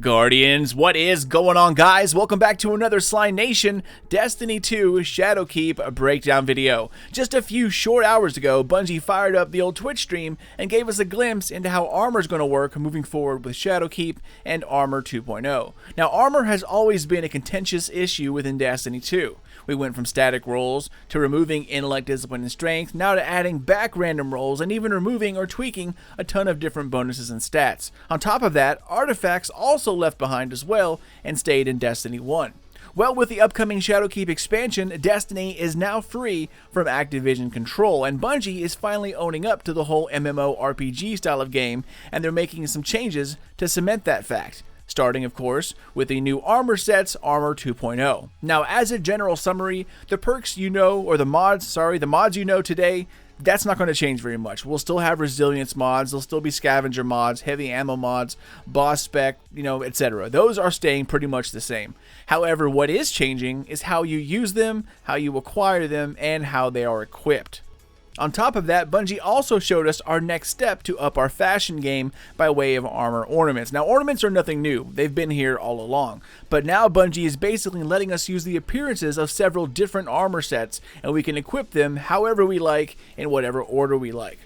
Guardians, what is going on, guys? Welcome back to another Sly Nation Destiny 2 Shadowkeep breakdown video. Just a few short hours ago, Bungie fired up the old Twitch stream and gave us a glimpse into how armor is going to work moving forward with Shadowkeep and Armor 2.0. Now, armor has always been a contentious issue within Destiny 2. We went from static rolls to removing intellect, discipline, and strength, now to adding back random rolls and even removing or tweaking a ton of different bonuses and stats. On top of that, artifacts also left behind as well and stayed in Destiny 1. Well, with the upcoming Shadowkeep expansion, Destiny is now free from Activision control, and Bungie is finally owning up to the whole MMORPG style of game, and they're making some changes to cement that fact. Starting, of course, with the new armor sets, Armor 2.0. Now, as a general summary, the perks you know, or the mods you know today, that's not going to change very much. We'll still have resilience mods, there'll still be scavenger mods, heavy ammo mods, boss spec, etc. Those are staying pretty much the same. However, what is changing is how you use them, how you acquire them, and how they are equipped. On top of that, Bungie also showed us our next step to up our fashion game by way of armor ornaments. Now, ornaments are nothing new. They've been here all along. But now Bungie is basically letting us use the appearances of several different armor sets, and we can equip them however we like, in whatever order we like.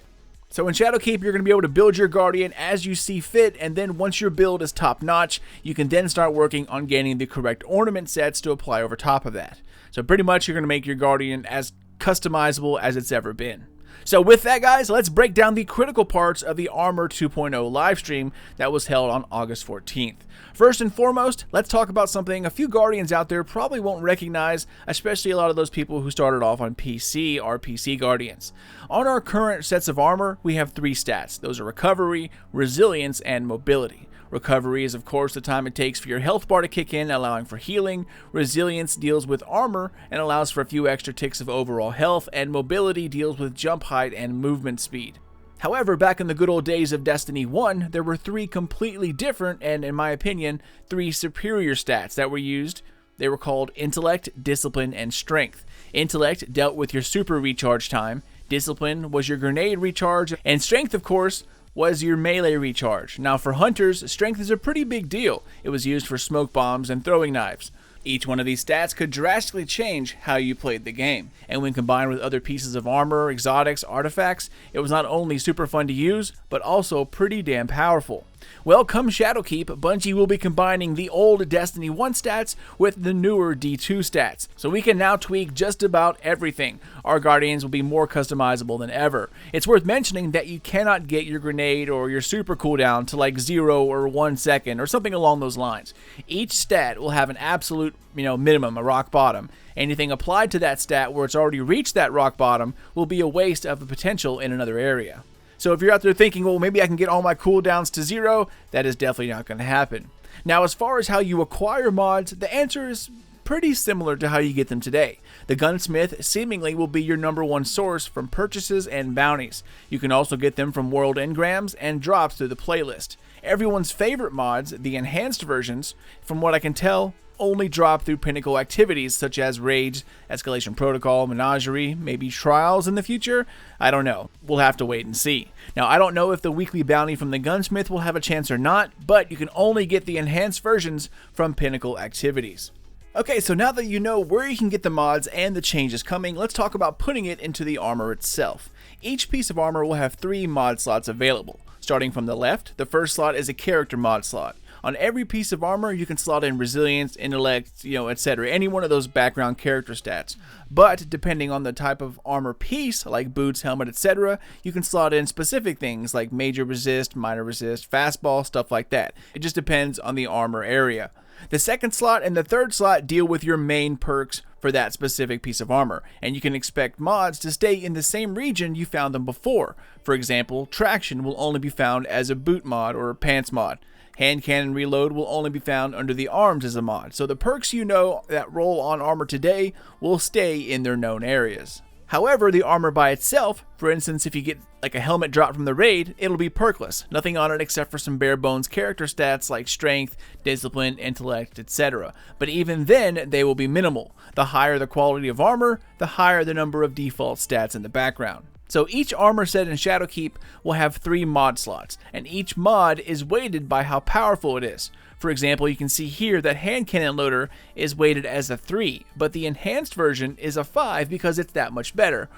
So in Shadowkeep, you're going to be able to build your Guardian as you see fit, and then once your build is top-notch, you can then start working on gaining the correct ornament sets to apply over top of that. So pretty much you're going to make your Guardian as customizable as it's ever been. So with that, guys, let's break down the critical parts of the Armor 2.0 livestream that was held on August 14th. First and foremost, let's talk about something a few Guardians out there probably won't recognize, especially a lot of those people who started off on PC or PC Guardians. On our current sets of armor, we have three stats. Those are Recovery, Resilience, and Mobility. Recovery is, of course, the time it takes for your health bar to kick in, allowing for healing. Resilience deals with armor and allows for a few extra ticks of overall health, and Mobility deals with jump height and movement speed. However, back in the good old days of Destiny 1, there were three completely different and, in my opinion, three superior stats that were used. They were called Intellect, Discipline, and Strength. Intellect dealt with your super recharge time, Discipline was your grenade recharge, and Strength, of course, was your melee recharge. Now for hunters, strength is a pretty big deal. It was used for smoke bombs and throwing knives. Each one of these stats could drastically change how you played the game, and when combined with other pieces of armor, exotics, artifacts, it was not only super fun to use, but also pretty damn powerful. Well, come Shadowkeep, Bungie will be combining the old Destiny 1 stats with the newer D2 stats, so we can now tweak just about everything. Our Guardians will be more customizable than ever. It's worth mentioning that you cannot get your grenade or your super cooldown to like 0 or 1 second or something along those lines. Each stat will have an absolute minimum, a rock bottom. Anything applied to that stat where it's already reached that rock bottom will be a waste of the potential in another area. So if you're out there thinking, well, maybe I can get all my cooldowns to 0, that is definitely not going to happen. Now, as far as how you acquire mods, the answer is pretty similar to how you get them today. The Gunsmith seemingly will be your #1 source from purchases and bounties. You can also get them from world engrams and drops through the playlist. Everyone's favorite mods, the enhanced versions, from what I can tell, only drop through Pinnacle activities such as Raids, Escalation Protocol, Menagerie, maybe Trials in the future? I don't know. We'll have to wait and see. Now, I don't know if the weekly bounty from the Gunsmith will have a chance or not, but you can only get the enhanced versions from Pinnacle activities. Okay, so now that you know where you can get the mods and the changes coming, let's talk about putting it into the armor itself. Each piece of armor will have 3 mod slots available. Starting from the left, the first slot is a character mod slot. On every piece of armor, you can slot in resilience, intellect, etc. Any one of those background character stats. But depending on the type of armor piece, like boots, helmet, etc., you can slot in specific things like major resist, minor resist, fastball, stuff like that. It just depends on the armor area. The second slot and the third slot deal with your main perks for that specific piece of armor, and you can expect mods to stay in the same region you found them before. For example, traction will only be found as a boot mod or a pants mod. Hand cannon reload will only be found under the arms as a mod, so the perks that roll on armor today will stay in their known areas. However, the armor by itself, for instance, if you get like a helmet drop from the raid, it'll be perkless. Nothing on it except for some bare bones character stats like strength, discipline, intellect, etc. But even then, they will be minimal. The higher the quality of armor, the higher the number of default stats in the background. So each armor set in Shadowkeep will have 3 mod slots, and each mod is weighted by how powerful it is. For example, you can see here that hand cannon loader is weighted as a 3, but the enhanced version is a 5 because it's that much better.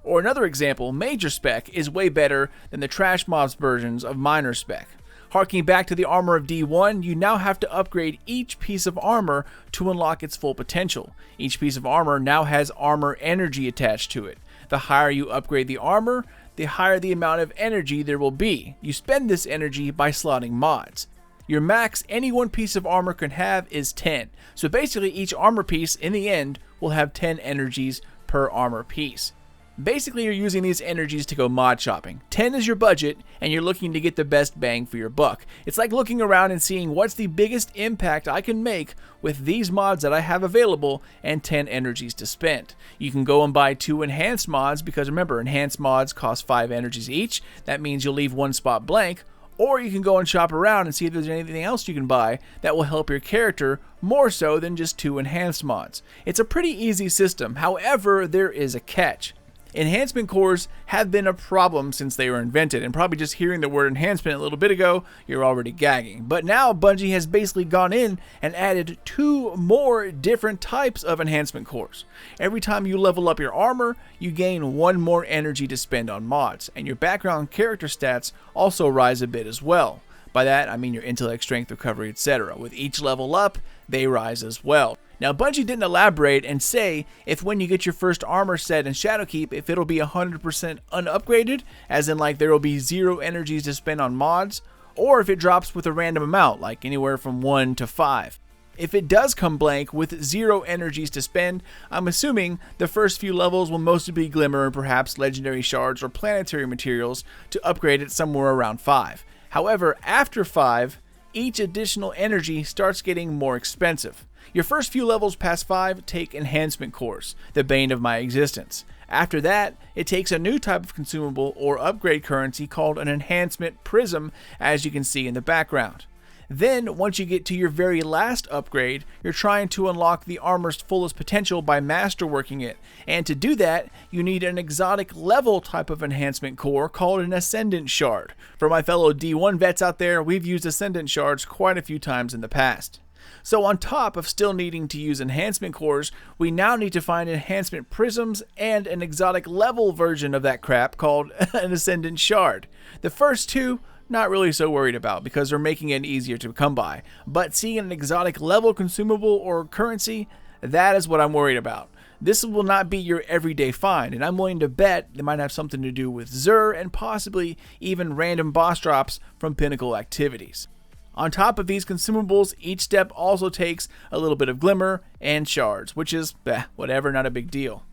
Or another example, Major Spec is way better than the Trash Mobs versions of Minor Spec. Harking back to the armor of D1, you now have to upgrade each piece of armor to unlock its full potential. Each piece of armor now has armor energy attached to it. The higher you upgrade the armor, the higher the amount of energy there will be. You spend this energy by slotting mods. Your max any one piece of armor can have is 10, so basically each armor piece in the end will have 10 energies per armor piece. Basically, you're using these energies to go mod shopping. 10 is your budget, and you're looking to get the best bang for your buck. It's like looking around and seeing what's the biggest impact I can make with these mods that I have available and 10 energies to spend. You can go and buy 2 enhanced mods, because remember, enhanced mods cost 5 energies each. That means you'll leave one spot blank. Or you can go and shop around and see if there's anything else you can buy that will help your character more so than just 2 enhanced mods. It's a pretty easy system. However, there is a catch. Enhancement cores have been a problem since they were invented, and probably just hearing the word enhancement a little bit ago, you're already gagging. But now Bungie has basically gone in and added 2 more different types of enhancement cores. Every time you level up your armor, you gain 1 more energy to spend on mods, and your background character stats also rise a bit as well. By that, I mean your intellect, strength, recovery, etc. With each level up, they rise as well. Now, Bungie didn't elaborate and say if when you get your first armor set in Shadowkeep, if it'll be 100% unupgraded, as in like there will be 0 energies to spend on mods, or if it drops with a random amount, like anywhere from 1 to 5. If it does come blank with 0 energies to spend, I'm assuming the first few levels will mostly be Glimmer and perhaps legendary shards or planetary materials to upgrade it somewhere around 5. However, after 5, each additional energy starts getting more expensive. Your first few levels past 5 take enhancement cores, the bane of my existence. After that, it takes a new type of consumable or upgrade currency called an enhancement prism, as you can see in the background. Then, once you get to your very last upgrade, you're trying to unlock the armor's fullest potential by masterworking it. And to do that, you need an exotic level type of enhancement core called an Ascendant Shard. For my fellow D1 vets out there, we've used Ascendant Shards quite a few times in the past. So on top of still needing to use enhancement cores, we now need to find enhancement prisms and an exotic level version of that crap called an Ascendant Shard. The first 2, not really so worried about because they're making it easier to come by. But seeing an exotic level consumable or currency, that is what I'm worried about. This will not be your everyday find, and I'm willing to bet it might have something to do with Xur and possibly even random boss drops from Pinnacle activities. On top of these consumables, each step also takes a little bit of Glimmer and shards, which is, whatever, not a big deal.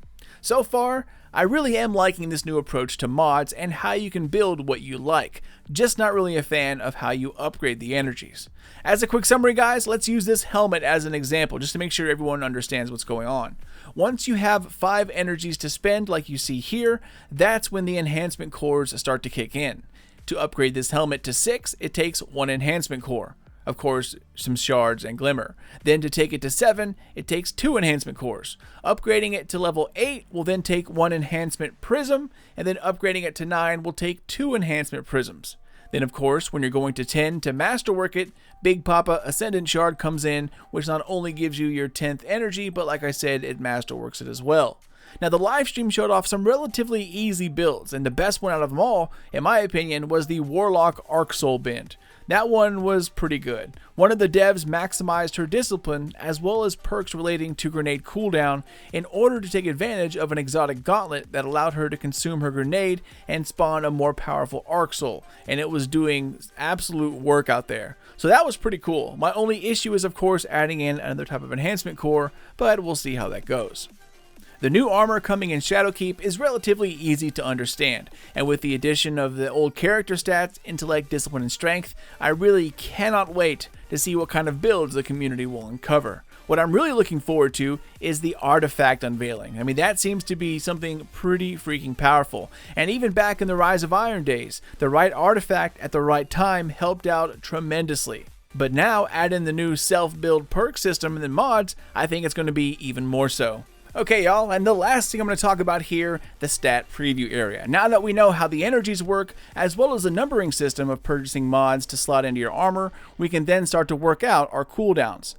So far, I really am liking this new approach to mods and how you can build what you like, just not really a fan of how you upgrade the energies. As a quick summary, guys, let's use this helmet as an example just to make sure everyone understands what's going on. Once you have 5 energies to spend like you see here, that's when the enhancement cores start to kick in. To upgrade this helmet to 6, it takes 1 enhancement core. Of course, some shards and Glimmer. Then to take it to 7, it takes 2 enhancement cores. Upgrading it to level 8 will then take 1 enhancement prism, and then upgrading it to 9 will take 2 enhancement prisms. Then of course, when you're going to 10 to masterwork it, Big Papa Ascendant Shard comes in, which not only gives you your 10th energy, but like I said, it masterworks it as well. Now, the live stream showed off some relatively easy builds, and the best one out of them all, in my opinion, was the Warlock Arc Soul Bend. That one was pretty good. One of the devs maximized her discipline as well as perks relating to grenade cooldown in order to take advantage of an exotic gauntlet that allowed her to consume her grenade and spawn a more powerful Arc Soul, and it was doing absolute work out there. So that was pretty cool. My only issue is of course adding in another type of enhancement core, but we'll see how that goes. The new armor coming in Shadowkeep is relatively easy to understand, and with the addition of the old character stats, intellect, discipline, and strength, I really cannot wait to see what kind of builds the community will uncover. What I'm really looking forward to is the artifact unveiling. I mean, that seems to be something pretty freaking powerful, and even back in the Rise of Iron days, the right artifact at the right time helped out tremendously. But now, add in the new self-build perk system and the mods, I think it's going to be even more so. Okay, y'all, and the last thing I'm going to talk about here, the stat preview area. Now that we know how the energies work, as well as the numbering system of purchasing mods to slot into your armor, we can then start to work out our cooldowns.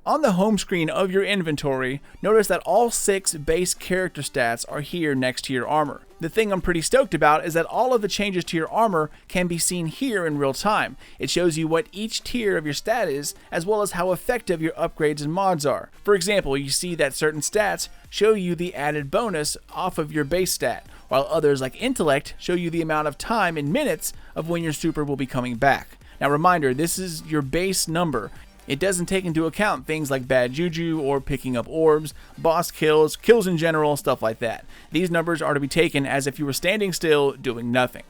On the home screen of your inventory, notice that all 6 base character stats are here next to your armor. The thing I'm pretty stoked about is that all of the changes to your armor can be seen here in real time. It shows you what each tier of your stat is, as well as how effective your upgrades and mods are. For example, you see that certain stats show you the added bonus off of your base stat, while others like intellect show you the amount of time in minutes of when your super will be coming back. Now reminder, this is your base number. It doesn't take into account things like bad juju or picking up orbs, boss kills, kills in general, stuff like that. These numbers are to be taken as if you were standing still doing nothing.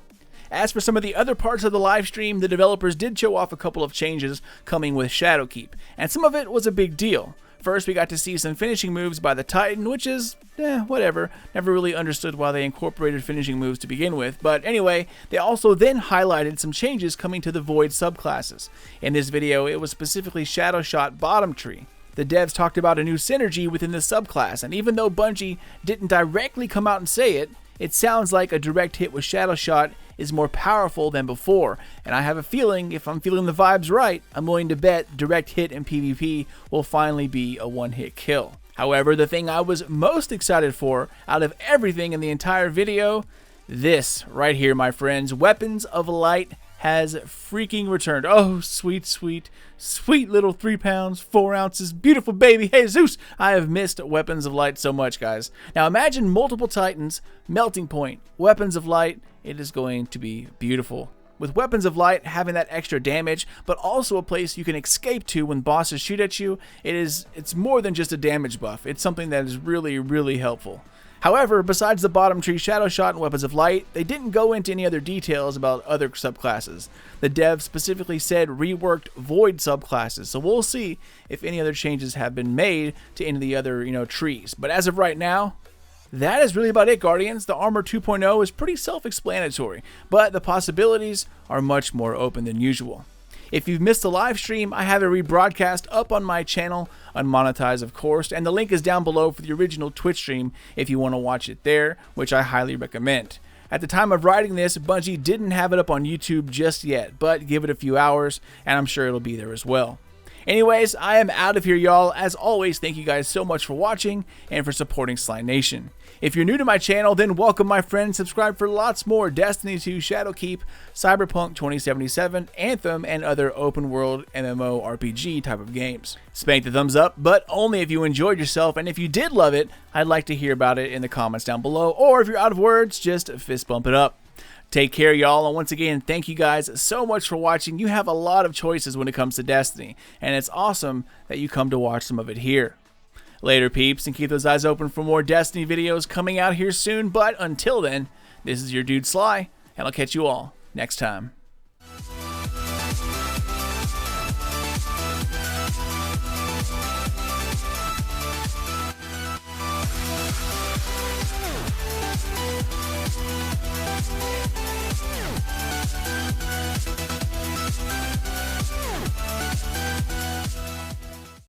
As for some of the other parts of the live stream, the developers did show off a couple of changes coming with Shadowkeep, and some of it was a big deal. First, we got to see some finishing moves by the Titan, which is, whatever. Never really understood why they incorporated finishing moves to begin with. But anyway, they also then highlighted some changes coming to the Void subclasses. In this video, it was specifically Shadowshot Bottom Tree. The devs talked about a new synergy within the subclass, and even though Bungie didn't directly come out and say it, it sounds like a direct hit with Shadowshot is more powerful than before, and I have a feeling, if I'm feeling the vibes right, I'm willing to bet direct hit in PvP will finally be a one-hit kill. However, the thing I was most excited for out of everything in the entire video, this right here, my friends, Weapons of Light has freaking returned. Oh, sweet, sweet, sweet little 3 pounds, 4 ounces, beautiful baby Jesus. I have missed Weapons of Light so much, guys. Now imagine multiple Titans, Melting Point, Weapons of Light. It is going to be beautiful. With Weapons of Light having that extra damage, but also a place you can escape to when bosses shoot at you, it's more than just a damage buff. It's something that is really, really helpful. However, besides the Bottom Tree, Shadowshot, and Weapons of Light, they didn't go into any other details about other subclasses. The devs specifically said reworked Void subclasses, so we'll see if any other changes have been made to any of the other, trees. But as of right now, that is really about it, Guardians. The Armor 2.0 is pretty self-explanatory, but the possibilities are much more open than usual. If you've missed the live stream, I have a rebroadcast up on my channel, unmonetized of course, and the link is down below for the original Twitch stream if you want to watch it there, which I highly recommend. At the time of writing this, Bungie didn't have it up on YouTube just yet, but give it a few hours and I'm sure it'll be there as well. Anyways, I am out of here, y'all. As always, thank you guys so much for watching and for supporting Sly Nation. If you're new to my channel, then welcome, my friends. Subscribe for lots more Destiny 2, Shadowkeep, Cyberpunk 2077, Anthem, and other open world MMORPG type of games. Spank the thumbs up, but only if you enjoyed yourself, and if you did love it, I'd like to hear about it in the comments down below, or if you're out of words, just fist bump it up. Take care, y'all, and once again, thank you guys so much for watching. You have a lot of choices when it comes to Destiny, and it's awesome that you come to watch some of it here. Later, peeps, and keep those eyes open for more Destiny videos coming out here soon, but until then, this is your dude Sly, and I'll catch you all next time.